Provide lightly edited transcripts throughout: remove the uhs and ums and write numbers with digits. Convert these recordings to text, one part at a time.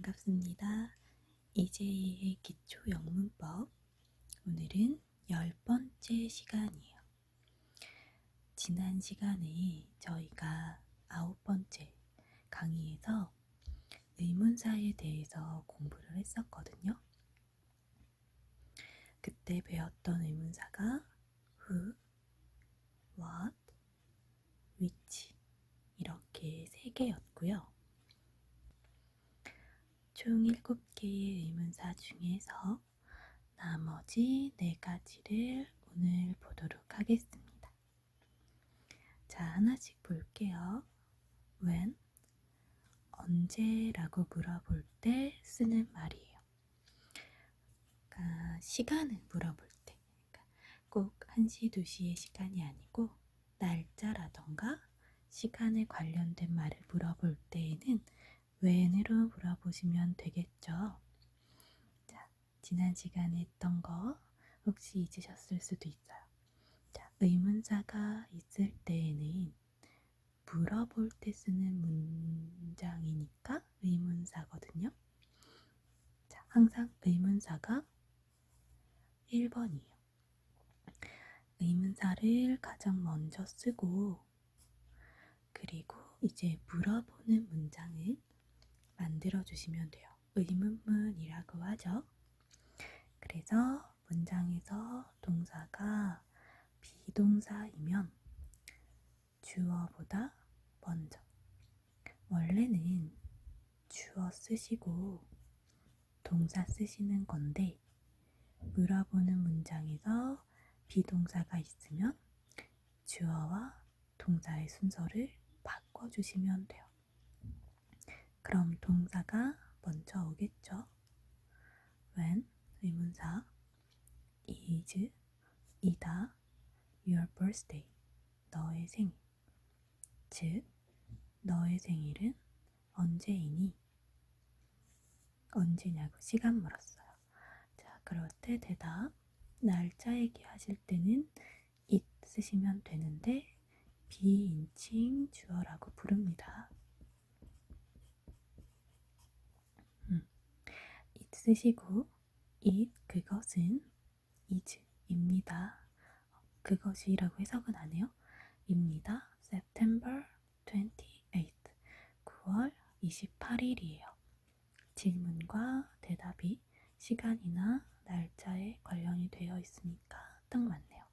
반갑습니다. 이재희의 기초 영문법. 오늘은 10번째 시간이에요. 지난 시간에 저희가 9번째 강의에서 의문사에 대해서 공부를 했었거든요. 그때 배웠던 의문사가 who, what, which 이렇게 3개였고요. 총 7개의 의문사 중에서 나머지 4가지를 오늘 보도록 하겠습니다. 자, 하나씩 볼게요. when, 언제라고 물어볼 때 쓰는 말이에요. 그러니까 시간을 물어볼 때, 그러니까 꼭 1시, 2시의 시간이 아니고 날짜라던가 시간에 관련된 말을 물어볼 때에는 when으로 물어보시면 되겠죠. 자, 지난 시간에 했던 거 혹시 잊으셨을 수도 있어요. 자, 의문사가 있을 때에는 물어볼 때 쓰는 문장이니까 의문사거든요. 자, 항상 의문사가 1번이에요. 의문사를 가장 먼저 쓰고 그리고 이제 물어보는 문장을 만들어 주시면 돼요. 의문문이라고 하죠. 그래서 문장에서 동사가 비동사이면 주어보다 먼저, 원래는 주어 쓰시고 동사 쓰시는 건데 물어보는 문장에서 비동사가 있으면 주어와 동사의 순서를 바꿔주시면 돼요. 그럼 동사가 먼저 오겠죠. when, 의문사, is, 이다, your birthday, 너의 생일. 즉, 너의 생일은 언제이니? 언제냐고 시간 물었어요. 자, 그럴 때 대답, 날짜 얘기하실 때는 it 쓰시면 되는데 비인칭 주어라고 부릅니다. it 쓰시고 it, 그것은 is입니다. 그것이라고 해석은 안 해요. 입니다. September 28th, 9월 28일이에요. 질문과 대답이 시간이나 날짜에 관련이 되어 있으니까 딱 맞네요.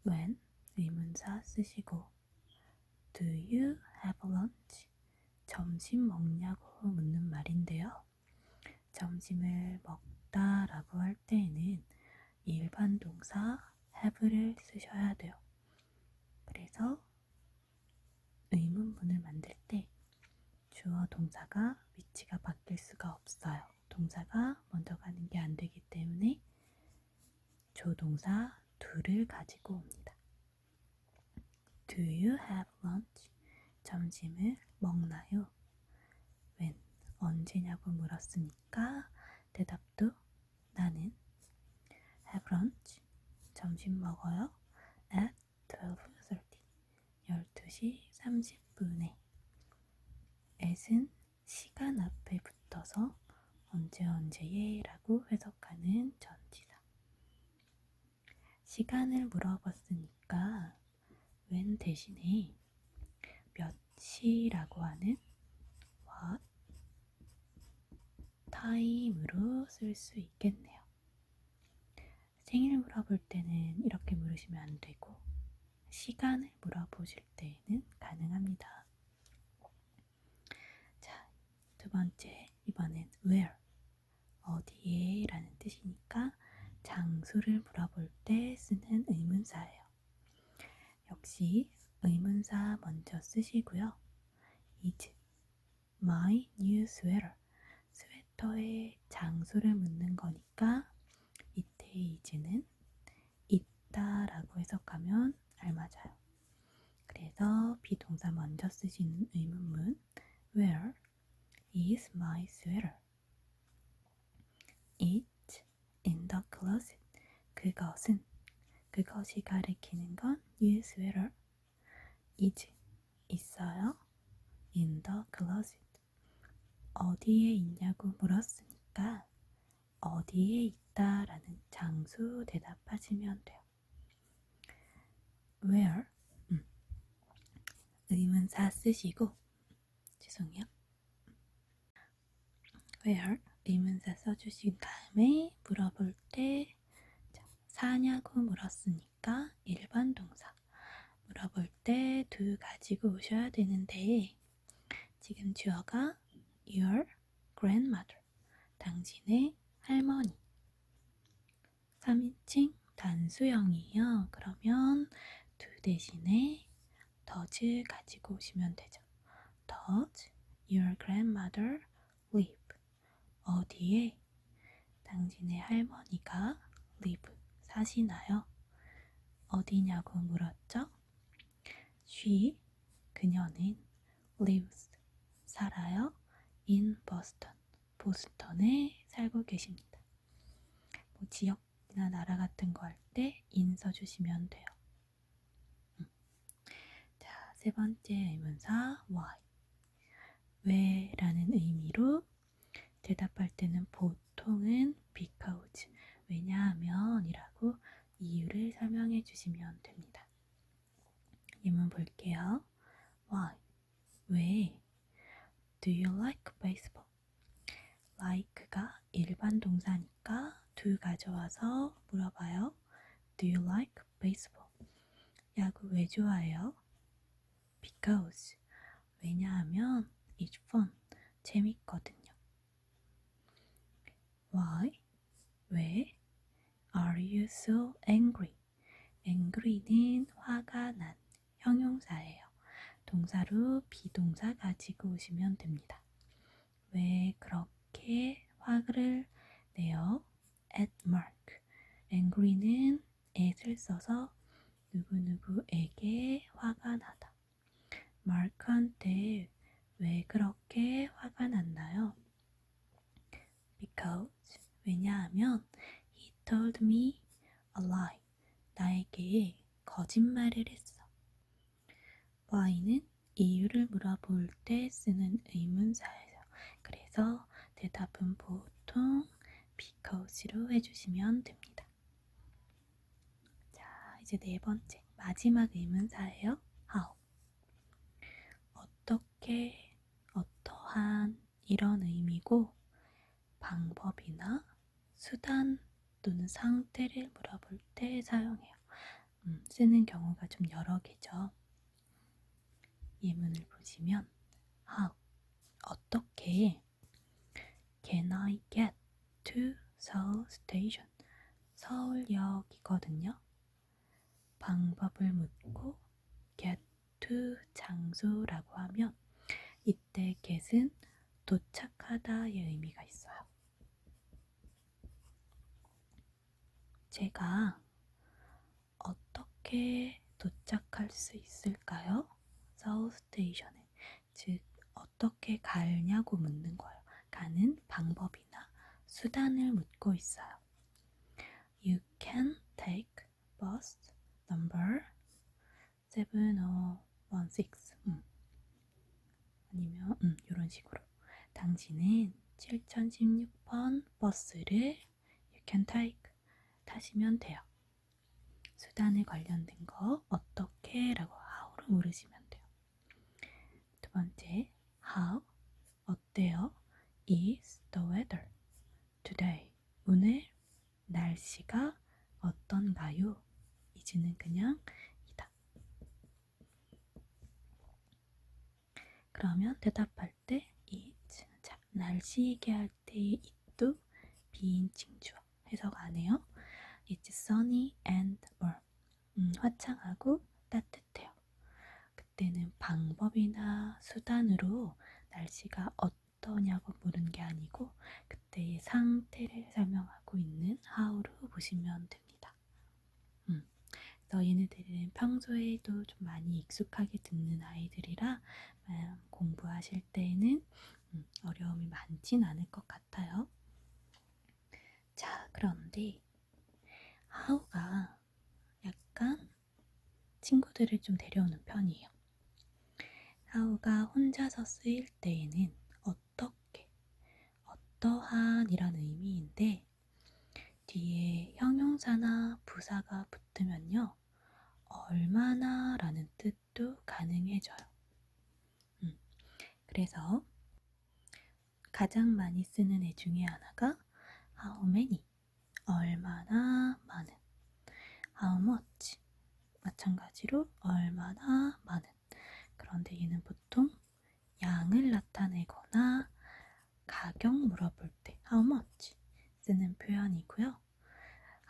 when, 의문사 쓰시고 do you have lunch? 점심 먹냐고 묻는 말인데요. 점심을 먹다 라고 할 때에는 일반 동사 have를 쓰셔야 돼요. 그래서 의문문을 만들 때 주어 동사가 위치가 바뀔 수가 없어요. 동사가 먼저 가는 게 안 되기 때문에 조동사 do를 가지고 옵니다. Do you have lunch? 점심을 먹나요? when, 언제냐고 물었으니까 대답도 나는 have lunch, 점심 먹어요. at 12:30, 12시 30분에. at은 시간 앞에 붙어서 언제에 라고 해석하는 전치사. 시간을 물어봤으니까 when 대신에 몇 시라고 하는 what time으로 쓸 수 있겠네요. 생일 물어볼 때는 이렇게 물으시면 안 되고 시간을 물어보실 때는 가능합니다. 자, 두 번째, 이번엔 where, 어디에 라는 뜻이니까 장소를 물어볼 때 쓰는 의문사예요. 역시 의문사 먼저 쓰시고요. is my new sweater, 스웨터의 장소를 묻는 거니까 이때의 is는 있다 라고 해석하면 알맞아요. 그래서 비동사 먼저 쓰시는 의문문 where is my sweater? It's in the closet. 그것은, 그것이 가리키는 건 your sweater. is, 있어요. in the closet, 어디에 있냐고 물었으니까 어디에 있다라는 장소 대답하시면 돼요. Where? 의문사 쓰시고 죄송해요. Where? 의문사 써주신 다음에 물어볼 때 사냐고 물었으니까 일반 동사 물어볼 때 do 가지고 오셔야 되는데 지금 주어가 your grandmother 당신의 할머니 3인칭 단수형이에요. 그러면 do 대신에 does 가지고 오시면 되죠. Does your grandmother live? 어디에 당신의 할머니가 live 사시나요? 어디냐고 물었죠? She 그녀는 lives 살아요. in Boston 보스턴에 살고 계십니다. 뭐 지역이나 나라 같은 거 할 때 in 써주시면 돼요. 자, 세 번째 의문사 why 왜라는 의미로 대답할 때는 보통은 because 왜냐하면 이라고 이유를 설명해 주시면 됩니다. 예문 볼게요. Why? 왜? Do you like baseball? like가 일반 동사니까 do 가져와서 물어봐요. Do you like baseball? 야구 왜 좋아해요? Because 왜냐하면 it's fun 재밌거든요. Why? 왜? Are you so angry? angry는 화가 난 형용사예요. 동사로 비동사 가지고 오시면 됩니다. 왜 그렇게 화를 내요? at Mark. angry는 at을 써서 누구누구에게 화가 나다. 마크한테 왜 그렇게 화가 났나요? Because 왜냐하면 he told me a lie. 나에게 거짓말을 했어. why는 이유를 물어볼 때 쓰는 의문사예요. 그래서 대답은 보통 because로 해주시면 됩니다. 자, 이제 네 번째 마지막 의문사예요. how 어떻게, 어떠한 이런 의미고 방법이나 수단 또는 상태를 물어볼 때 사용해요. 쓰는 경우가 좀 여러 개죠. 예문을 보시면 how 어떻게 can I get to Seoul Station 서울역이거든요. 방법을 묻고 get to 장소라고 하면 이때 get은 도착하다의 의미가 있어요. 제가 어떻게 도착할 수 있을까요? 서울 스테이션에 즉 어떻게 가냐고 묻는 거예요. 가는 방법이나 수단을 묻고 있어요. You can take bus number 7016 아니면 이런 식으로 당신은 7016번 버스를 You can take 타시면 돼요. 수단에 관련된 거 어떻게 라고 how로 물으시면 돼요. 두 번째 how 어때요? is the weather today 오늘 날씨가 어떤가요? is는 그냥 이다. 그러면 대답할 때 is 자, 날씨 얘기할 때 it도 비인칭 주어 해석 안 해요. It's sunny and warm 화창하고 따뜻해요. 그때는 방법이나 수단으로 날씨가 어떠냐고 물은 게 아니고 그때의 상태를 설명하고 있는 how로 보시면 됩니다. 그래서 얘네들은 평소에도 좀 많이 익숙하게 듣는 아이들이라 공부하실 때에는 어려움이 많진 않을 것 같아요. 자, 그런데 how가 약간 친구들을 좀 데려오는 편이에요. how가 혼자서 쓰일 때에는 어떻게 어떠한 이란 의미인데 뒤에 형용사나 부사가 붙으면요. 얼마나 라는 뜻도 가능해져요. 그래서 가장 많이 쓰는 애 중에 하나가 how many, 얼마나 많은, how much, 마찬가지로 얼마나 많은. 그런데 얘는 보통 양을 나타내거나 가격 물어볼 때 how much 쓰는 표현이고요.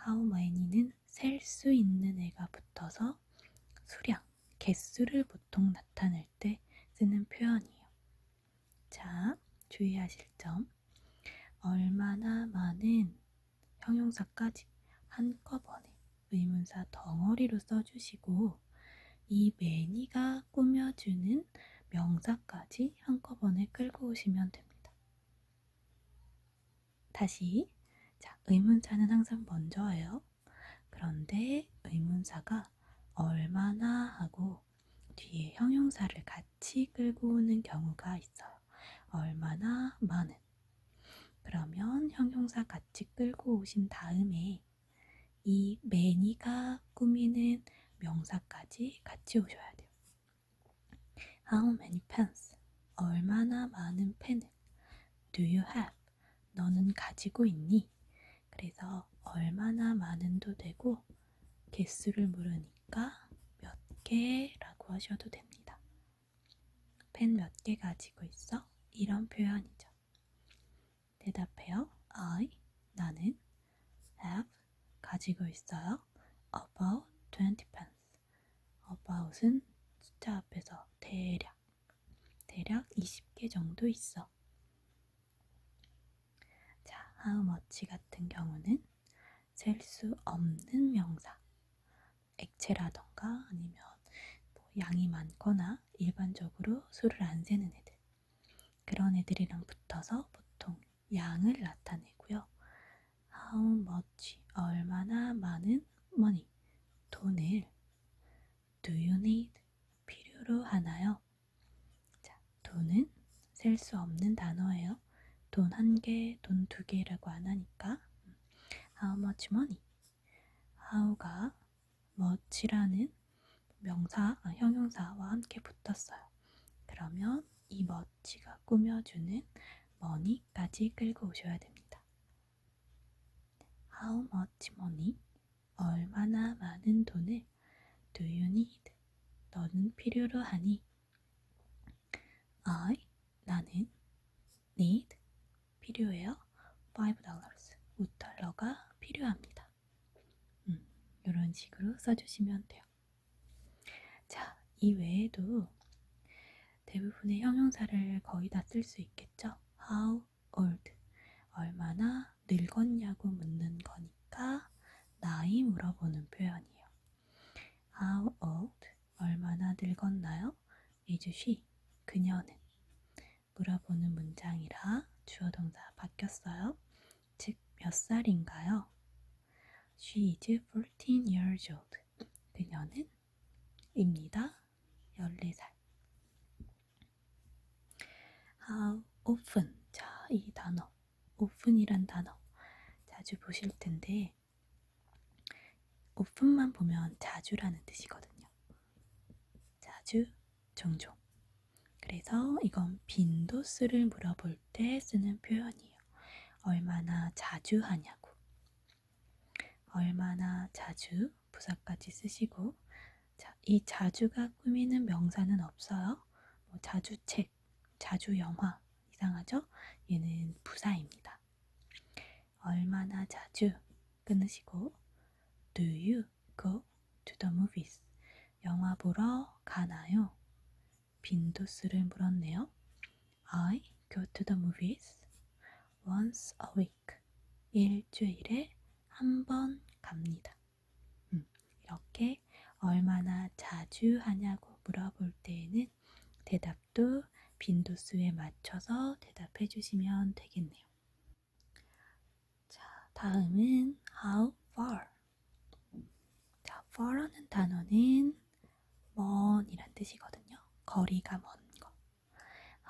how many는 셀 수 있는 애가 붙어서 수량, 개수를 보통 나타낼 때 쓰는 표현이에요. 자, 주의하실 점. 얼마나 많은 형용사까지 한꺼번에 의문사 덩어리로 써주시고 이 many가 꾸며주는 명사까지 한꺼번에 끌고 오시면 됩니다. 다시, 자, 의문사는 항상 먼저예요. 그런데 의문사가 얼마나 하고 뒤에 형용사를 같이 끌고 오는 경우가 있어요. 얼마나 많은. 그러면 형용사 같이 끌고 오신 다음에 이 many가 꾸미는 명사까지 같이 오셔야 돼요. How many pens? 얼마나 많은 펜을? Do you have? 너는 가지고 있니? 그래서 얼마나 많은도 되고 개수를 물으니까 몇 개라고 하셔도 됩니다. 펜 몇 개 가지고 있어? 이런 표현이죠. 대답해요. I, 나는 have, 가지고 있어요. About 20 pens. about은 숫자 앞에서 대략 20개 정도 있어. 자, how much 같은 경우는 셀 수 없는 명사, 액체라던가 아니면 뭐 양이 많거나 일반적으로 수를 안 세는 애들, 그런 애들이랑 붙어서 보통 양을 나타내고요. how much, 얼마나 많은 money, 돈을 do you need, 필요로 하나요? 자, 돈은 셀 수 없는 단어예요. 돈 한 개, 돈 두 개라고 안 하니까 how much money, how가 much라는 명사, 형용사와 함께 붙었어요. 그러면 이 much가 꾸며주는 money까지 끌고 오셔야 됩니다. How much money? 얼마나 많은 돈을 do you need? 너는 필요로 하니? I, 나는 need, 필요해요. $5, $5가 필요합니다. 이런 식으로 써주시면 돼요. 자, 이 외에도 대부분의 형용사를 거의 다 쓸 수 있겠죠. How old, 얼마나 늙었냐고 묻는 거니까 나이 물어보는 표현이에요. How old, 얼마나 늙었나요? is she, 그녀는. 물어보는 문장이라 주어 동사 바뀌었어요. 즉, 몇 살인가요? She is 14 years old. 그녀는 입니다. 14살. How often, 자, 이 단어 often이란 단어 자주 보실 텐데 often만 보면 자주라는 뜻이거든요. 자주, 종종. 그래서 이건 빈도수를 물어볼 때 쓰는 표현이에요. 얼마나 자주 하냐고. 얼마나 자주 부사까지 쓰시고, 자, 이 자주가 꾸미는 명사는 없어요. 뭐 자주 책, 자주 영화, 이상하죠? 얘는 부사입니다. 얼마나 자주 끊으시고 Do you go to the movies? 영화 보러 가나요? 빈도수를 물었네요. I go to the movies once a week. 일주일에 한 번 갑니다. 이렇게 얼마나 자주 하냐고 물어볼 때에는 대답도 빈도수에 맞춰서 대답해 주시면 되겠네요. 자, 다음은 how far. 자, far라는 단어는 먼이란 뜻이거든요. 거리가 먼 거.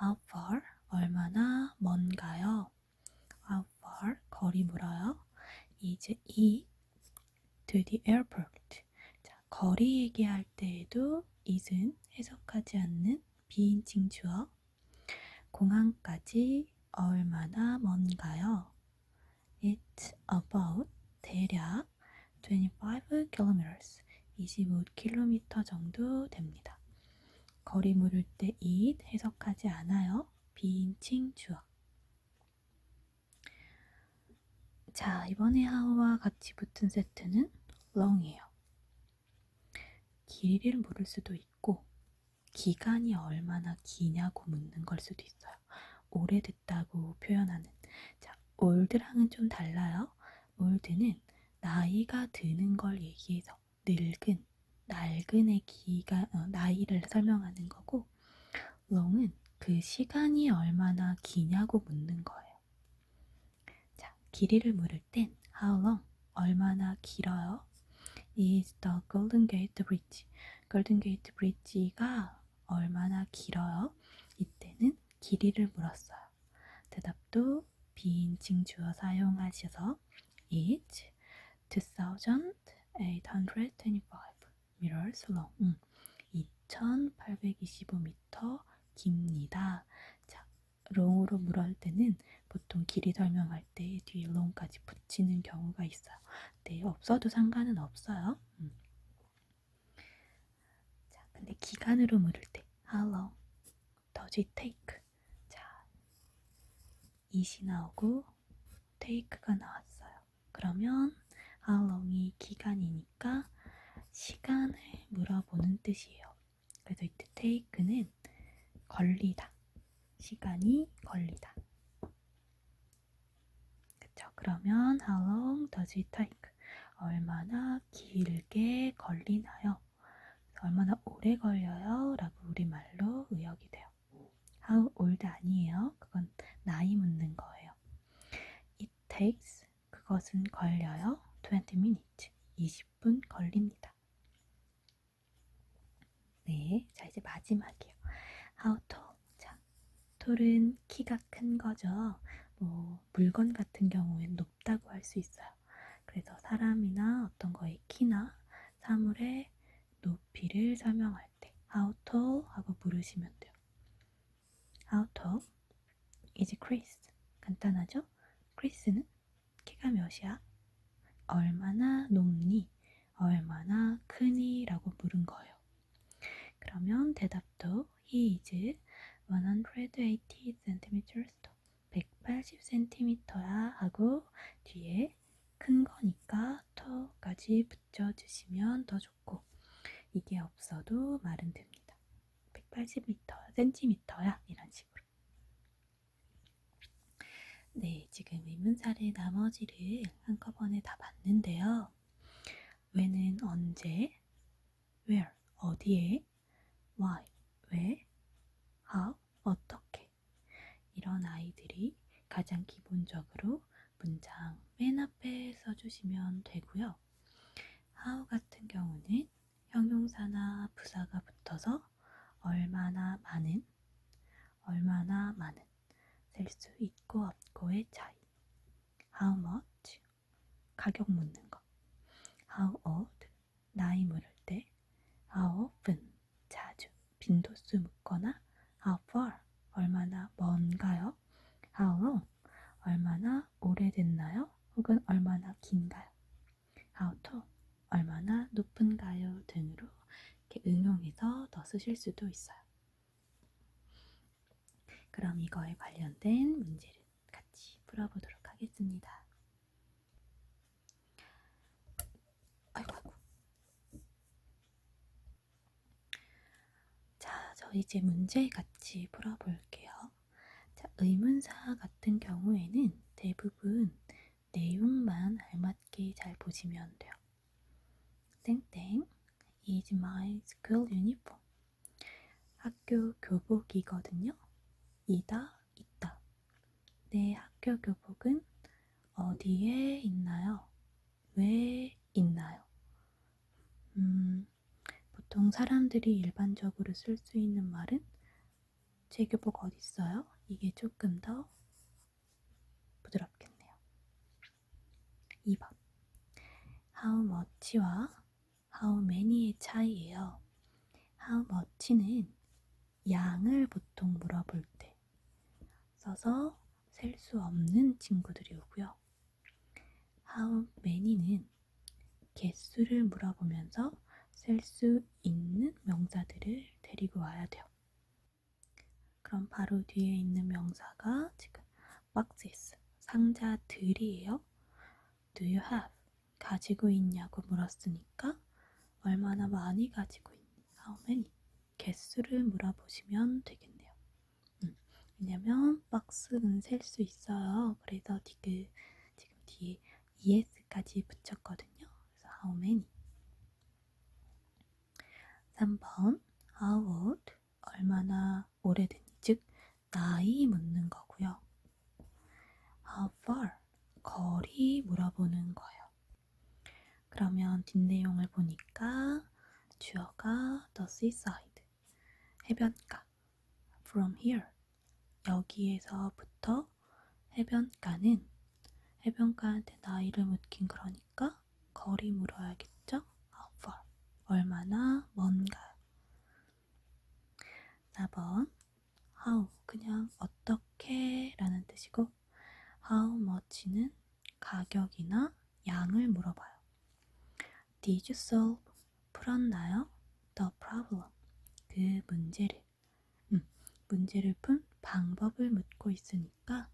How far, 얼마나 먼가요? How far? 거리 물어요. Is it to the airport? 자, 거리 얘기할 때에도 is은 해석하지 않는 비인칭 주어. 공항까지 얼마나 먼가요? It's about 대략 25 kilometers, 25km 정도 됩니다. 거리 물을 때 it 해석하지 않아요. 비인칭 주어. 자, 이번에 how와 같이 붙은 세트는 long이에요. 길이를 물을 수도 있고 기간이 얼마나 기냐고 묻는 걸 수도 있어요. 오래됐다고 표현하는. 자, 올드랑은 좀 달라요. 올드는 나이가 드는 걸 얘기해서 늙은, 낡은의 나이를 설명하는 거고, long은 그 시간이 얼마나 기냐고 묻는 거예요. 자, 길이를 물을 땐 how long, 얼마나 길어요? Is the Golden Gate Bridge. Golden Gate Bridge가 얼마나 길어요? 이때는 길이를 물었어요. 대답도 비인칭 주어 사용하셔서 It's 2,825 meters long. 2,825m 깁니다. 자, long으로 물을 때는 보통 길이 설명할 때 뒤에 long까지 붙이는 경우가 있어요. 네, 없어도 상관은 없어요. 자, 근데 기간으로 물을 때 How long does it take? 자, it이 나오고 take가 나왔어요. 그러면 how long이 기간이니까 시간을 물어보는 뜻이에요. 그래서 이때 take는 걸리다. 시간이 걸리다. 그쵸? 그러면 how long does it take? 얼마나 길게 걸리나요? 얼마나 오래 걸려요? 라고 우리말로 의역이 돼요. How old 아니에요. 그건 나이 묻는 거예요. It takes, 그것은 걸려요. 20 minutes, 20분 걸립니다. 네, 자 이제 마지막이에요. How tall. 자, tall은 키가 큰 거죠. 물건 같은 경우엔 높다고 할 수 있어요. 그래서 사람이나 어떤 거의 키나 사물의 높이를 설명할 때 How tall 하고 물으시면 돼요. How tall is Chris? 간단하죠? Chris는 키가 몇이야? 얼마나 높니? 얼마나 크니? 라고 물은 거예요. 그러면 대답도 He is 180 cm tall. 180cm야 하고 뒤에 큰 거니까 tall까지 붙여주시면 더 좋고, 이게 없어도 말은 됩니다. 180cm야 이런 식으로. 네, 지금 의문사의 나머지를 한꺼번에 다 봤는데요. when은 언제, where 어디에, why 왜, how 어떻게. 이런 아이들이 가장 기본적으로 문장 맨 앞에 써주시면 되고요. how 같은 경우는 형용사나 부사가 붙어서 얼마나 많은 셀 수 있고 없고의 차이. How much 가격 묻는 거. How old 나이 물을 때. How often 자주 빈도수 묻거나. How far 얼마나 먼가요? How long 얼마나 오래됐나요? 혹은 얼마나 긴가요? How tall 얼마나 높은가요? 등으로 이렇게 응용해서 더 쓰실 수도 있어요. 그럼 이거에 관련된 문제를 같이 풀어보도록 하겠습니다. 아이고. 자, 저 이제 문제 같이 풀어볼게요. 자, 의문사 같은 경우에는 대부분 내용만 알맞게 잘 보시면 돼요. 땡땡 is my school uniform. 학교 교복이거든요. 이다, 있다. 내 학교 교복은 어디에 있나요? 왜 있나요? 보통 사람들이 일반적으로 쓸 수 있는 말은 제 교복 어디 있어요? 이게 조금 더 부드럽겠네요. 2번. How much와 how many의 차이예요. How much는 양을 보통 물어볼 때 써서 셀 수 없는 친구들이 오고요. How many는 개수를 물어보면서 셀 수 있는 명사들을 데리고 와야 돼요. 그럼 바로 뒤에 있는 명사가 지금 boxes, 상자들이에요. Do you have? 가지고 있냐고 물었으니까 얼마나 많이 가지고 있니? How many? 개수를 물어보시면 되겠네요. 왜냐면 박스는 셀 수 있어요. 그래서 지금 뒤에 es까지 붙였거든요. 그래서 how many? 3번 how old? 얼마나 오래됐니? 즉 나이 묻는 거고요. How far? 거리 물어보는 거예요. 그러면 뒷내용을 보니까 주어가 the seaside, 해변가. From here, 여기에서부터 해변가는 해변가한테 나이를 묻긴 그러니까 거리 물어야겠죠? How far? 얼마나 먼가요? 4번 how, 그냥 어떻게 라는 뜻이고 how much는 가격이나 양을 물어봐요. Did you solve? 풀었나요? The problem, 그 문제를 푼 방법을 묻고 있으니까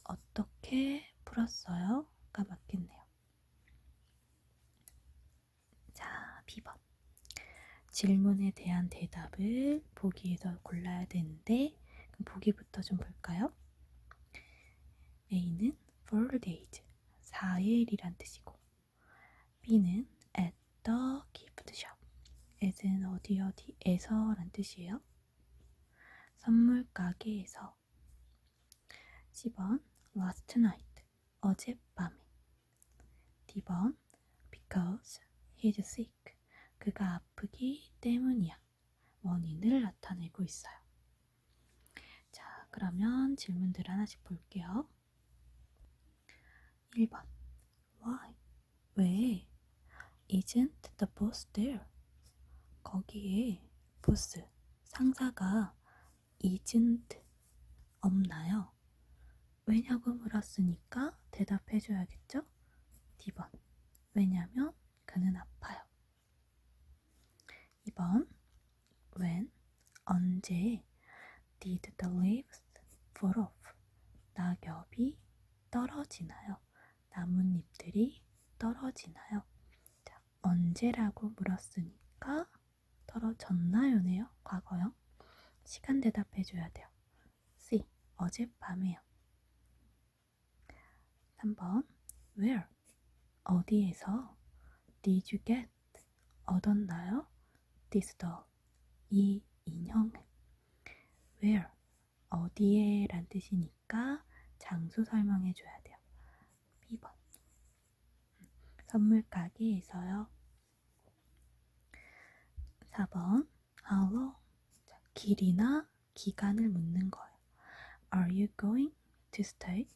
어떻게 풀었어요? 가 맞겠네요. 자, B번. 질문에 대한 대답을 보기에서 골라야 되는데 그럼 보기부터 좀 볼까요? A는 4 days, 4일이란 뜻이고 B는 at the gift shop, at은 어디에서 란 뜻이에요. 선물 가게에서. C번 last night, 어젯밤에. D번 because he's sick, 그가 아프기 때문이야. 원인을 나타내고 있어요. 자, 그러면 질문들 하나씩 볼게요. 1번 Why? 왜? Isn't the boss there? 거기에 보스, 상사가 isn't, 없나요? 왜냐고 물었으니까 대답해줘야겠죠? D번 왜냐면 그는 아파요. 2번 When? 언제? Did the leaves fall off? 낙엽이 떨어지나요? 나뭇잎들이 떨어지나요? 자, 언제라고 물었으니까 떨어졌나요네요. 과거요. 시간 대답해줘야 돼요. C. 어젯밤에요. 3번 Where? 어디에서? Did you get? 얻었나요? This doll, 이 인형을. Where? 어디에 란 뜻이니까 장소 설명해줘야 돼요. B번 선물 가게에서요. 4번 How long? 자, 길이나 기간을 묻는 거예요. Are you going to stay?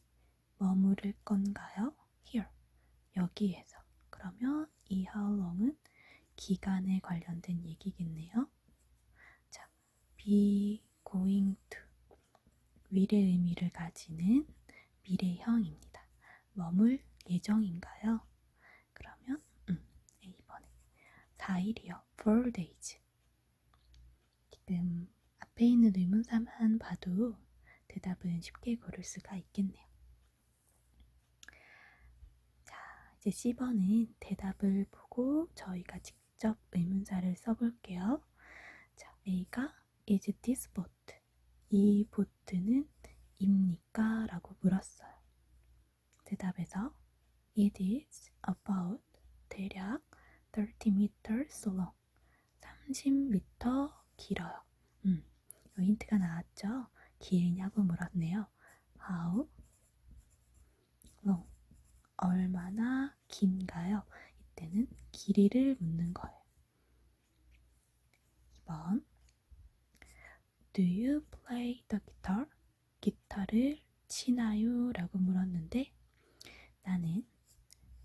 머무를 건가요? Here, 여기에서. 그러면 이 how long은 기간에 관련된 얘기겠네요. 자, be going to, 미래 의미를 가지는 미래형입니다. 머물 예정인가요? 그러면 A번에 4일이요. 4 days. 지금 앞에 있는 의문사만 봐도 대답은 쉽게 고를 수가 있겠네요. 자, 이제 C번은 대답을 보고 저희가 직접 의문사를 써볼게요. 자, A가 Is this boat? 이 보트는 입니까? 라고 물었어요. 대답에서 It is about, 대략 30 meters long, 30m 길어요. 요 힌트가 나왔죠? 길냐고 물었네요. How long, 얼마나 긴가요? 이때는 길이를 묻는 거예요. 2번 Do you play the guitar? 기타를 치나요? 라고 물었는데 나는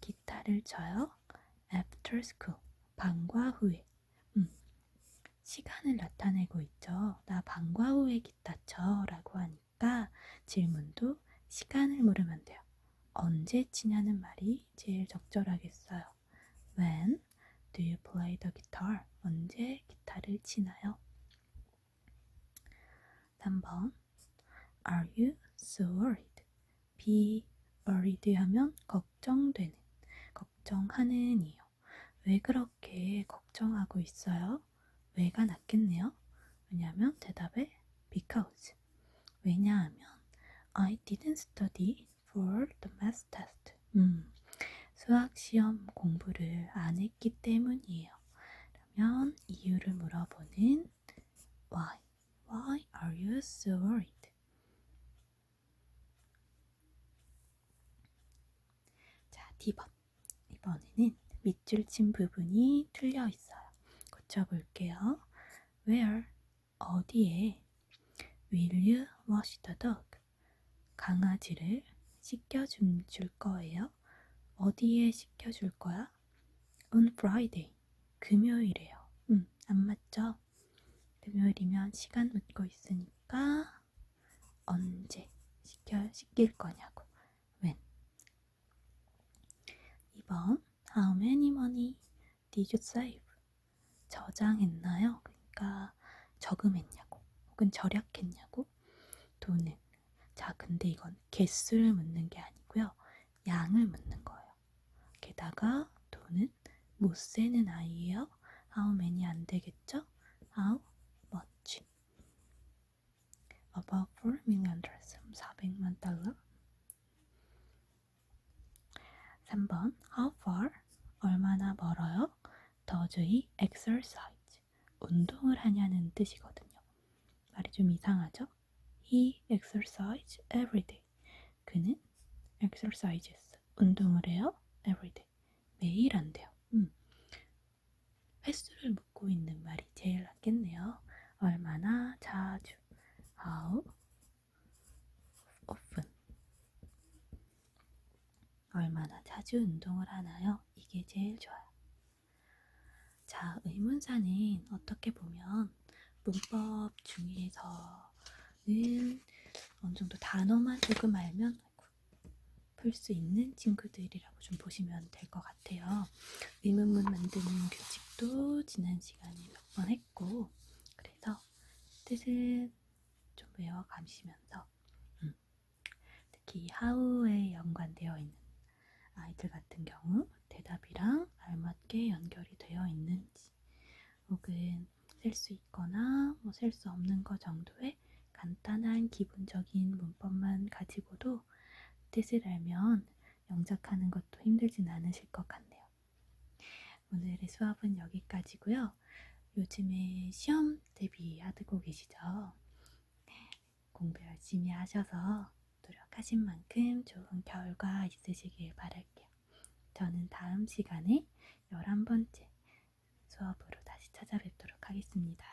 기타를 쳐요. After school. 방과 후에. 시간을 나타내고 있죠. 나 방과 후에 기타 쳐 라고 하니까 질문도 시간을 물으면 돼요. 언제 치냐는 말이 제일 적절하겠어요. When do you play the guitar? 언제 기타를 치나요? 3번 Are you so worried? Be worried 하면 걱정되는, 걱정하는 이요. 왜 그렇게 걱정하고 있어요? 왜가 낫겠네요. 왜냐하면 대답에 because. 왜냐하면 I didn't study for the math test. 수학 시험 공부를 안 했기 때문이에요. 그러면 이유를 물어보는 why. Why are you so worried? 자, D번. 이번에는 밑줄 친 부분이 틀려 있어요. 고쳐볼게요. Where? 어디에? Will you wash the dog? 강아지를 씻겨줄 거예요. 어디에 씻겨줄 거야? On Friday. 금요일에요. 안 맞죠? 금요일이면 시간 묻고 있으니까 언제 씻길 거냐고. When. 2번 How many money did you save? 저장했나요? 그러니까 저금했냐고 혹은 절약했냐고. 돈은. 자, 근데 이건 개수를 묻는 게 아니고요. 양을 묻는 거예요. 게다가 돈은 못 세는 아이예요. How many 안 되겠죠? How much? About 4 million dollars. 400만 달러. 3번 How far? 얼마나 멀어요? Does he exercise? 운동을 하냐는 뜻이거든요. 말이 좀 이상하죠? He exercises every day. 그는 exercises. 운동을 해요. every day. 매일 한대요. 횟수를 묻고 있는 말이 제일 낫겠네요. 얼마나 자주. How often. 얼마나 자주 운동을 하나요? 이게 제일 좋아요. 자, 의문사는 어떻게 보면 문법 중에서는 어느 정도 단어만 조금 알면 풀 수 있는 친구들이라고 좀 보시면 될 것 같아요. 의문문 만드는 규칙도 지난 시간에 몇 번 했고, 그래서 뜻은 좀 외워가시면서 특히 how에 연관되어 있는 아이들 같은 경우 대답이랑 알맞게 연결이 되어 있는지, 혹은 셀 수 있거나 셀 수 없는 거 정도의 간단한 기본적인 문법만 가지고도 뜻을 알면 영작하는 것도 힘들진 않으실 것 같네요. 오늘의 수업은 여기까지고요. 요즘에 시험 대비하고 계시죠? 공부 열심히 하셔서 노력하신 만큼 좋은 결과 있으시길 바랄게요. 저는 다음 시간에 11번째 수업으로 다시 찾아뵙도록 하겠습니다.